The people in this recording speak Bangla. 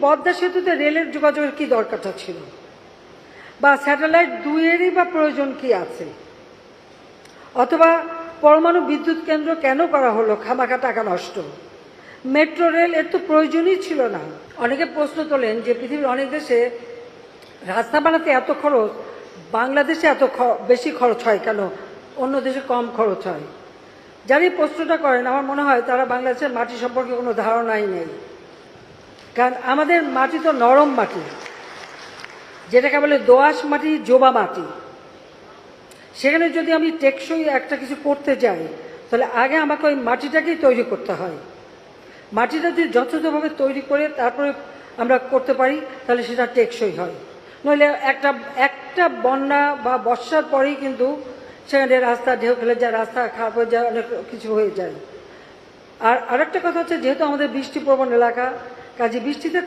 পদ্মা সেতুতে রেলের যোগাযোগের কি দরকারটা ছিল, বা স্যাটেলাইট দুইয়েরই বা প্রয়োজন কি আছে, অথবা পরমাণু বিদ্যুৎ কেন্দ্র কেন করা হলো খামাখা টাকা নষ্ট, মেট্রো রেল এর তো প্রয়োজনই ছিল না। অনেকে প্রশ্ন তোলেন যে পৃথিবীর অনেক দেশে রাস্তা বানাতে এত খরচ, বাংলাদেশে এত বেশি খরচ হয় কেন, অন্য দেশে কম খরচ হয়। যারা এই প্রশ্নটা করেন আমার মনে হয় তারা বাংলাদেশের মাটি সম্পর্কে কোনো ধারণাই নেই। কারণ আমাদের মাটি তো নরম মাটি, যেটাকে বলে দোআঁশ মাটি, জোবা মাটি। সেখানে যদি আমি টেকসই একটা কিছু করতে যাই তাহলে আগে আমাকে ওই মাটিটাকেই তৈরি করতে হয়। মাটিটা যদি যথাযথভাবে তৈরি করে তারপরে আমরা করতে পারি তাহলে সেটা টেকসই হয়। নইলে একটা বন্যা বা বর্ষার পরেই কিন্তু সেখানে রাস্তা ঢেউ ফেলে যায়, রাস্তা খারাপ হয়ে যায়, অনেক কিছু হয়ে যায়। আর আরেকটা কথা হচ্ছে, যেহেতু আমাদের বৃষ্টিপ্রবণ এলাকা, কাজে বৃষ্টিতে